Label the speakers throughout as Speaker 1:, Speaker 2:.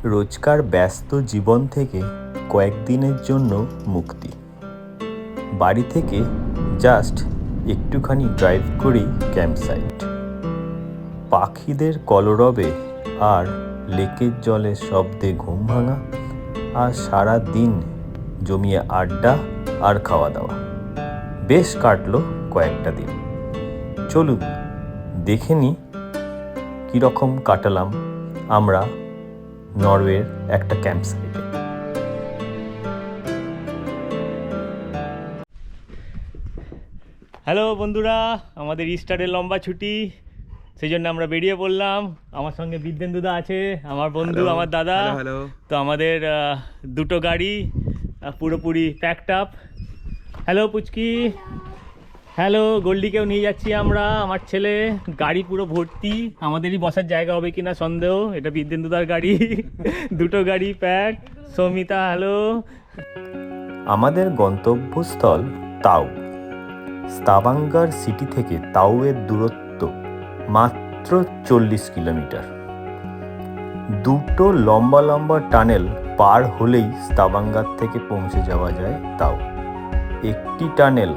Speaker 1: রোজকার ব্যস্ত জীবন থেকে কয়েকদিনের জন্য মুক্তি। বাড়ি থেকে জাস্ট একটুখানি ড্রাইভ করেই ক্যাম্পসাইট। পাখিদের কলরবে আর লেকের জলের শব্দে ঘুম ভাঙা, আর সারা দিন জমিয়ে আড্ডা আর খাওয়া দাওয়া। বেশ কাটলো কয়েকটা দিন। চলুন দেখে নিই কীরকম কাটালাম আমরা নরওয়ের একটা ক্যাম্পসাইটে।
Speaker 2: হ্যালো বন্ধুরা, আমাদের ইস্টারের লম্বা ছুটি, সেই জন্য আমরা বেরিয়ে পড়লাম। আমার সঙ্গে বিদ্যেন্দুদা আছে, আমার বন্ধু, আমার দাদা। তো আমাদের দুটো গাড়ি পুরোপুরি প্যাকড আপ। হ্যালো পুচকি, হ্যালো গোল্ডিকেও নিয়ে যাচ্ছি আমরা, আমার ছেলে। গাড়ি পুরো ভর্তি, আমাদেরই বসার জায়গা হবে কিনা সন্দেহ। এটা বিদ্যেন্দুদার গাড়ি। দুটো গাড়ি প্যাক। সৌমিতা হ্যালো।
Speaker 1: আমাদের গন্তব্যস্থল তাও। স্তাভাঙ্গার সিটি থেকে তাওয়ের দূরত্ব মাত্র 40 কিলোমিটার। দুটো লম্বা লম্বা টানেল পার হলেই স্তাভাঙ্গার থেকে পৌঁছে যাওয়া যায় তাও। একটি টানেল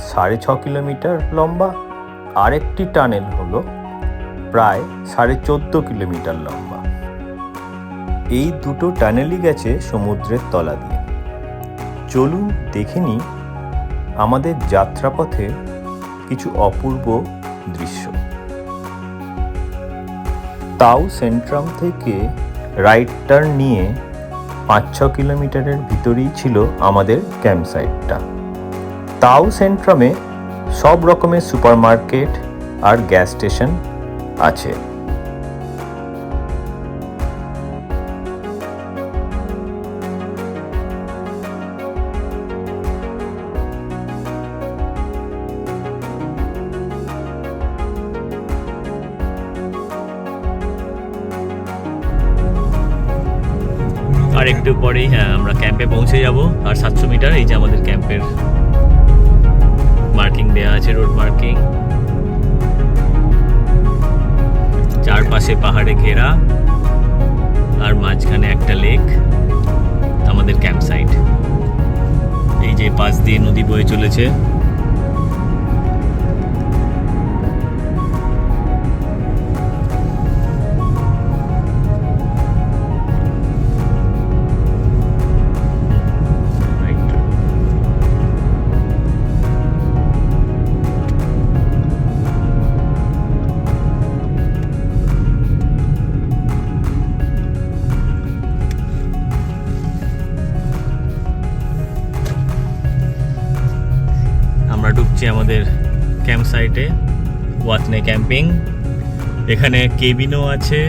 Speaker 1: 6.5 কিলোমিটার লম্বা, আরেকটি টানেল হলো প্রায় 14.5 কিলোমিটার লম্বা। এই দুটো টানেলই গেছে সমুদ্রের তলা দিয়ে। চলুন দেখে নিই আমাদের যাত্রাপথে কিছু অপূর্ব দৃশ্য। তাও সেন্ট্রাম থেকে রাইট টার্ন নিয়ে 5-6 কিলোমিটারের ভিতরেই ছিল আমাদের ক্যাম্পসাইটটা। তাও সেন্ট্রামে সব রকমের সুপারমার্কেট আর গ্যাস স্টেশন আছে।
Speaker 2: আর একটু পরেই আমরা ক্যাম্পে পৌঁছে যাব। আর 700 মিটার, এই যে আমাদের ক্যাম্পের মার্কিং দেওয়া আছে, রোড মার্কিং। চারপাশে পাহাড়ে ঘেরা, আর মাঝখানে একটা লেক, আমাদের ক্যাম্প সাইট। এই যে পাশ দিয়ে নদী বয়ে চলেছে। ঢুকছি আমাদের ক্যাম্প সাইটে, ওয়াতনে ক্যাম্পিং। এখানে কেবিনও আছে,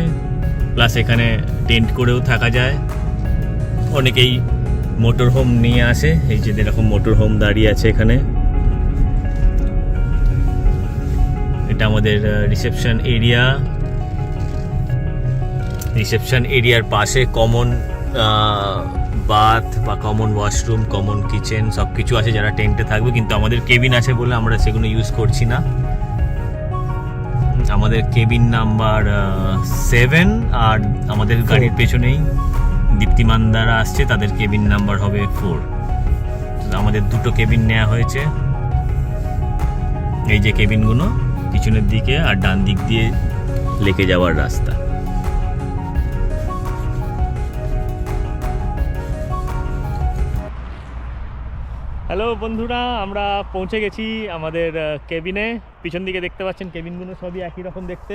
Speaker 2: প্লাস এখানে টেন্ট করেও থাকা যায়। অনেকেই মোটর হোম নিয়ে আসে, এই যে এরকম মোটর হোম দাঁড়িয়ে আছে এখানে। এটা আমাদের রিসেপশন এরিয়া। রিসেপশন এরিয়ার পাশে কমন বাথ বা কমন ওয়াশরুম, কমন কিচেন সব কিছু আছে যারা টেন্টে থাকবে, কিন্তু আমাদের কেবিন আছে বলে আমরা সেগুলো ইউজ করছি না। আমাদের কেবিন নাম্বার 7, আর আমাদের গাড়ির পেছনেই দীপ্তিমান দ্বারা আসছে, তাদের কেবিন নাম্বার হবে 4। আমাদের দুটো কেবিন নেওয়া হয়েছে। এই যে কেবিনগুলো পিছনের দিকে, আর ডান দিক দিয়ে লেকে যাওয়ার রাস্তা। হ্যালো বন্ধুরা, আমরা পৌঁছে গেছি আমাদের কেবিনে। পিছন দিকে দেখতে পাচ্ছেন কেবিনগুলো সবই একই রকম দেখতে।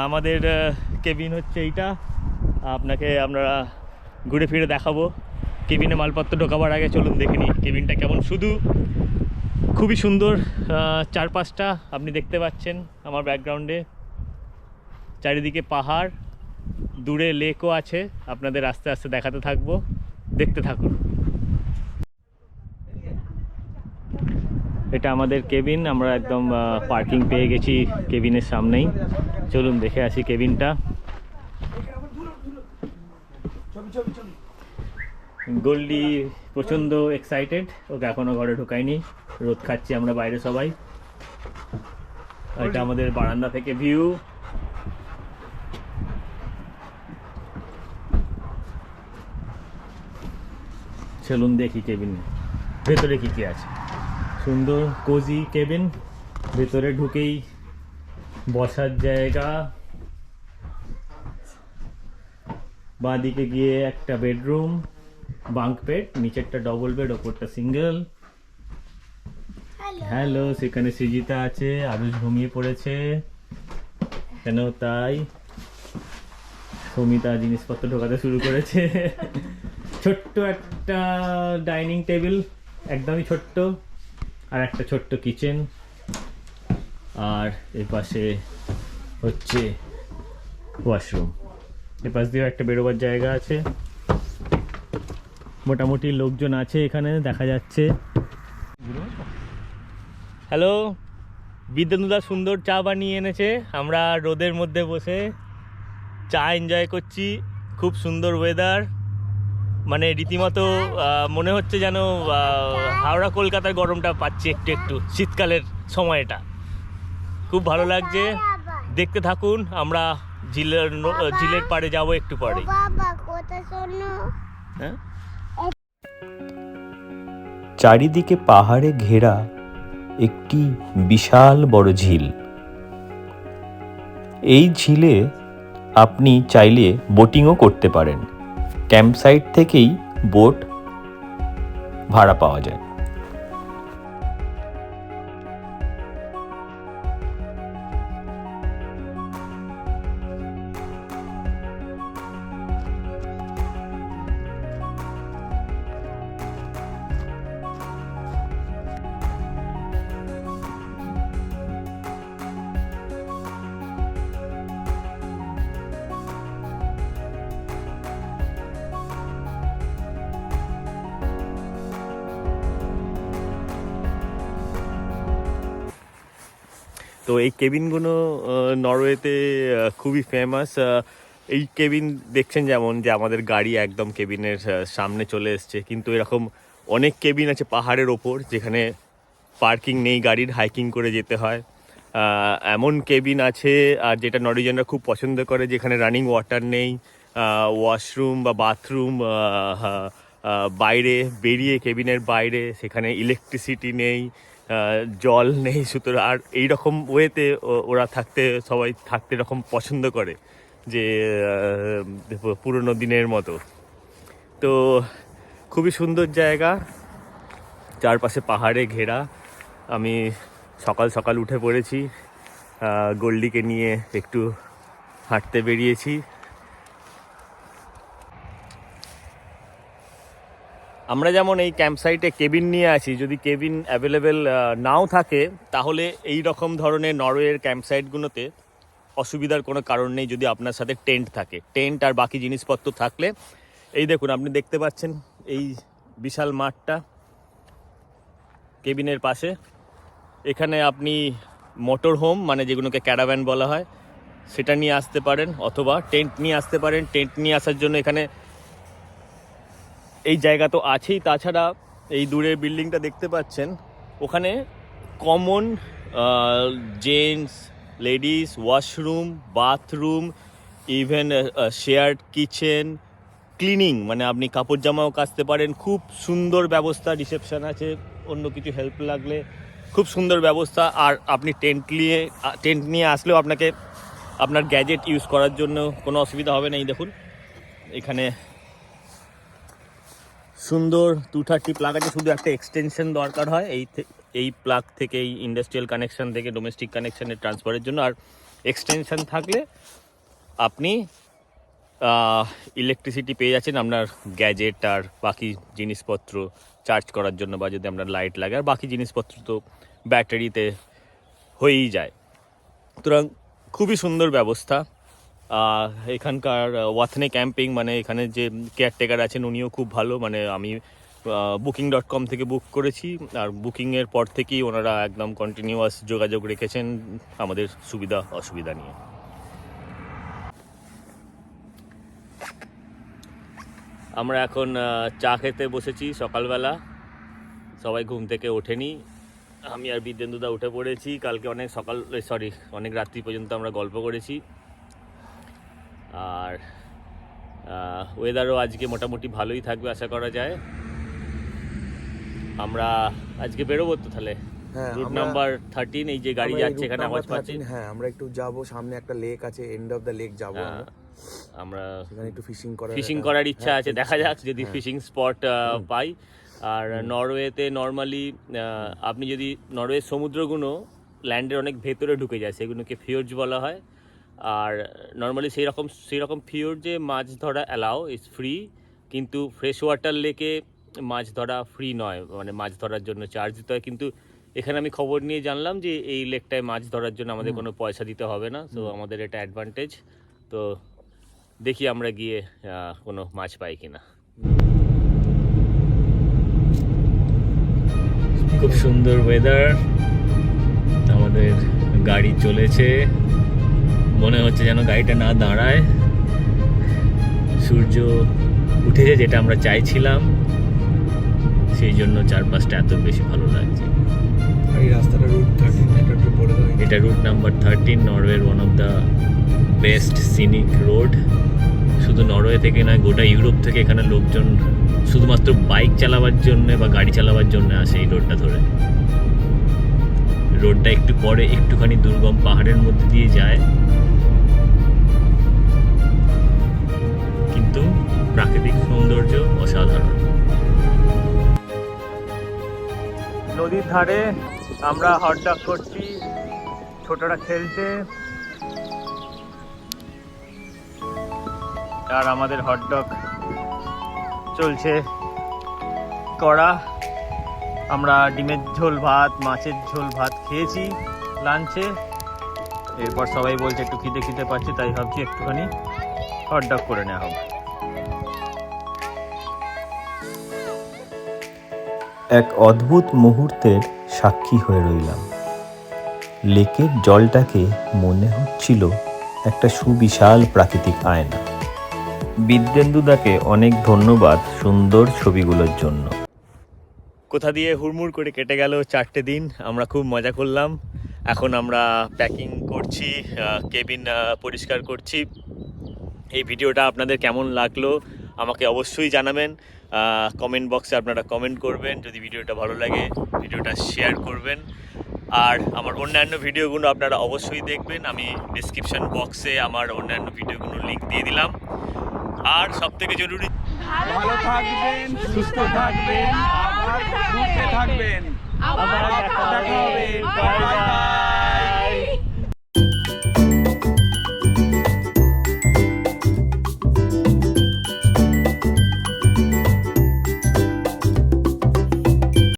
Speaker 2: আমাদের কেবিন হচ্ছে এইটা। আপনাকে আমরা ঘুরে ফিরে দেখাবো। কেবিনে মালপত্র ঢোকাবার আগে চলুন দেখে নিই কেবিনটা কেমন। শুধু খুবই সুন্দর, চারপাশটা আপনি দেখতে পাচ্ছেন আমার ব্যাকগ্রাউন্ডে। চারিদিকে পাহাড়, দূরে লেকও আছে, আপনাদের আস্তে আস্তে দেখাতে থাকবো, দেখতে থাকুন। এটা আমাদের কেবিন, আমরা একদম পার্কিং পেয়ে গেছি কেবিনের সামনেই। চলুন দেখে আসি কেবিনটা। গোল্ডি প্রচণ্ড এক্সাইটেড, ওকে এখনও ঘরে ঢোকায়নি, রোদ খাচ্ছি আমরা বাইরে সবাই। এটা আমাদের বারান্দা থেকে ভিউ। চলুন দেখি কেবিন ভেতরে কি কি আছে। সুন্দর কোজি কেবিন, ভেতরে ঢুকেই বসার জায়গা, বাঁদিকে গিয়ে একটা বেডরুম, বাঙ্ক বেড, নিচেরটা ডবল বেড, ওপরটা সিঙ্গেল। হ্যালো, সেখানে সৃজিতা আছে, আরুষ ঘুমিয়ে পড়েছে কেন তাই, সমিতা জিনিসপত্র ঢোকাতে শুরু করেছে। ছোট্ট একটা ডাইনিং টেবিল, একদমই ছোট্ট, আর একটা ছোট্ট কিচেন, আর এর পাশে হচ্ছে ওয়াশরুম। এপাশ দিয়েও একটা বেরোবার জায়গা আছে। মোটামুটি লোকজন আছে এখানে দেখা যাচ্ছে। হ্যালো, বিদ্যেন্দুদা সুন্দর চা বানিয়ে এনেছে, আমরা রোদের মধ্যে বসে চা এনজয় করছি। খুব সুন্দর ওয়েদার, মানে রীতিমতো মনে হচ্ছে যেন হাওড়া কলকাতার গরমটা পাচ্ছি একটু একটু শীতকালের সময়টা। খুব ভালো লাগছে, দেখতে থাকুন। আমরা ঝিলের পাড়ে যাব একটু পরে। হ্যাঁ,
Speaker 1: চারিদিকে পাহাড়ে ঘেরা একটি বিশাল বড় ঝিল। এই ঝিলে আপনি চাইলে বোটিংও করতে পারেন। ক্যাম্পসাইট থেকেই বোট ভাড়া পাওয়া যায়।
Speaker 2: তো এই কেবিনগুলো নরওয়েতে খুবই ফেমাস। এই কেবিন দেখছেন যেমন যে আমাদের গাড়ি একদম কেবিনের সামনে চলে এসছে, কিন্তু এরকম অনেক কেবিন আছে পাহাড়ের ওপর যেখানে পার্কিং নেই, গাড়ির হাইকিং করে যেতে হয়। এমন কেবিন আছে আর যেটা নরওয়েজিয়ানরা খুব পছন্দ করে, যেখানে রানিং ওয়াটার নেই, ওয়াশরুম বা বাথরুম বাইরে বেরিয়ে কেবিনের বাইরে, সেখানে ইলেকট্রিসিটি নেই, জল নেই। সুতরাং আর এইরকম ওয়েতে ওরা সবাই থাকতে এরকম পছন্দ করে, যে পুরনো দিনের মতো। তো খুবই সুন্দর জায়গা, চারপাশে পাহাড়ে ঘেরা। আমি সকাল সকাল উঠে পড়েছি, গোল্ডিকে নিয়ে একটু হাঁটতে বেরিয়েছি। আমরা যেমন এই ক্যাম্পসাইটে কেবিন নিয়ে আছি, যদি কেবিন অ্যাভেলেবেল নাও থাকে তাহলে এই রকম ধরনের নরওয়ের ক্যাম্পসাইটগুলোতে অসুবিধার কোনো কারণ নেই যদি আপনার সাথে টেন্ট থাকে। টেন্ট আর বাকি জিনিসপত্র থাকলে, এই দেখুন আপনি দেখতে পাচ্ছেন এই বিশাল মাঠটা কেবিনের পাশে, এখানে আপনি মোটর হোম মানে যেগুলোকে ক্যারাভ্যান বলা হয় সেটা নিয়ে আসতে পারেন, অথবা টেন্ট নিয়ে আসতে পারেন। টেন্ট নিয়ে আসার জন্য এখানে এই জায়গা তো আছেই, তাছাড়া এই দূরের বিল্ডিংটা দেখতে পাচ্ছেন, ওখানে common gents ladies washroom, bathroom, even shared kitchen, cleaning মানে আপনি কাপড় জামাও কাচতে পারেন। খুব সুন্দর ব্যবস্থা, রিসেপশন আছে, অন্য কিছু হেল্প লাগলে খুব সুন্দর ব্যবস্থা। আর আপনি টেন্ট নিয়ে আসলেও আপনাকে আপনার গ্যাজেট ইউজ করার জন্য কোনো অসুবিধা হবে না। এই দেখুন এখানে সুন্দর 230 প্লাগ আছে, শুধু একটা এক্সটেনশন দরকার হয় এই প্লাগ থেকে, এই ইন্ডাস্ট্রিয়াল কানেকশন থেকে ডোমেস্টিক কানেকশনের ট্রান্সফারের জন্য। আর এক্সটেনশন থাকলে আপনি ইলেকট্রিসিটি পেয়ে যাচ্ছেন আপনার গ্যাজেট আর বাকি জিনিসপত্র চার্জ করার জন্য, বা যদি আপনার লাইট লাগে। আর বাকি জিনিসপত্র তো ব্যাটারিতে হয়েই যায়। সুতরাং খুবই সুন্দর ব্যবস্থা। এখানকার ওয়াথনে ক্যাম্পিং মানে এখানে যে কেয়ারটেকার আছেন উনিও খুব ভালো, মানে আমি booking.com থেকে বুক করেছি, আর বুকিংয়ের পর থেকেই ওনারা একদম কন্টিনিউয়াস যোগাযোগ রেখেছেন আমাদের সুবিধা অসুবিধা নিয়ে। আমরা এখন চা খেতে বসেছি সকালবেলা, সবাই ঘুম থেকে ওঠেনি, আমি আর বিদ্যেন্দুদা উঠে পড়েছি। কালকে অনেক রাত্রি পর্যন্ত আমরা গল্প করেছি। আর ওয়েদারও আজকে মোটামুটি ভালোই থাকবে আশা করা যায়। আমরা আজকে বেরোবো তো তাহলে।
Speaker 3: হ্যাঁ,
Speaker 2: রুট নাম্বার 13 এই যে গাড়ি যাচ্ছে এখানে আওয়াজ পাচ্ছি।
Speaker 3: হ্যাঁ, আমরা একটু যাব, সামনে একটা লেক আছে, এন্ড অফ দ্য লেক যাব
Speaker 2: আমরা
Speaker 3: সেখানে একটু
Speaker 2: ফিশিং করার ইচ্ছা আছে, দেখা যাক যদি ফিশিং স্পট পাই। আর নরওয়েতে নর্মালি আপনি যদি নরওয়ে সমুদ্রগুলো ল্যান্ডের অনেক ভেতরে ঢুকে যায়, সেগুলোকে ফিওর্জ বলা হয়। আর নর্মালি সেই রকম ফিওর্জে মাছ ধরা অ্যালাউ, ইজ ফ্রি, কিন্তু ফ্রেশ ওয়াটার লেকে মাছ ধরা ফ্রি নয়, মানে মাছ ধরার জন্য চার্জ দিতে হয়। কিন্তু এখানে আমি খবর নিয়ে জানলাম যে এই লেকটায় মাছ ধরার জন্য আমাদের কোনো পয়সা দিতে হবে না, তো আমাদের এটা অ্যাডভান্টেজ। তো দেখি আমরা গিয়ে কোনো মাছ পাই কিনা। খুব সুন্দর ওয়েদার, আমাদের গাড়ি চলেছে, মনে হচ্ছে যেন গাড়িটা না দাঁড়ায়। সূর্য উঠেছে যেটা আমরা চাইছিলাম, সেই জন্য চারপাশটা এত বেশি ভালো লাগছে।
Speaker 3: এই রাস্তাটা রুট 13, এটা বলে দাও।
Speaker 2: এটা রুট নাম্বার 13, নরওয়ের one of the best scenic road. শুধু নরওয়ে থেকে নয়, গোটা ইউরোপ থেকে এখানে লোকজন শুধুমাত্র বাইক চালাবার জন্য বা গাড়ি চালাবার জন্য আসে এই রোডটা ধরে। রোডটা একটু পরে একটুখানি দুর্গম পাহাড়ের মধ্যে দিয়ে যায়, কিন্তু প্রাকৃতিক সৌন্দর্য অসাধারণ। নদীর ধারে আমরা হটডগ করছি, ছোটরা খেলছে, আর আমাদের হটডগ চলছে কড়া। আমরা ডিমের ঝোল ভাত, মাছের ঝোল ভাত খেয়েছি লাঞ্চে। এরপর সবাই বলছে একটু খিদে পাচ্ছে, তাই ভাবছি একটুখানি হটডগ করে নেওয়া হবে।
Speaker 1: এক অদ্ভুত মুহূর্তের সাক্ষী হয়ে রইলাম। লেকের জলটাকে মনে হচ্ছিল একটা সুবিশাল প্রাকৃতিক আয়না। বিদ্যেন্দুদাকে অনেক ধন্যবাদ সুন্দর ছবিগুলোর জন্য।
Speaker 2: কোথা দিয়ে হুড়মুড় করে কেটে গেল 4টে দিন, আমরা খুব মজা করলাম। এখন আমরা প্যাকিং করছি, কেবিন পরিষ্কার করছি। এই ভিডিওটা আপনাদের কেমন লাগলো আমাকে অবশ্যই জানাবেন, কমেন্ট বক্সে আপনারা কমেন্ট করবেন। যদি ভিডিওটা ভালো লাগে ভিডিওটা শেয়ার করবেন, আর আমার অন্যান্য ভিডিওগুলো আপনারা অবশ্যই দেখবেন। আমি ডেসক্রিপশন বক্সে আমার অন্যান্য ভিডিওগুলোর লিঙ্ক দিয়ে দিলাম। আর সবথেকে জরুরি,
Speaker 4: ভালো থাকবেন, সুস্থ থাকবেন, আবার ঘুরতে থাকবেন, আবার দেখা হবে। Bye bye.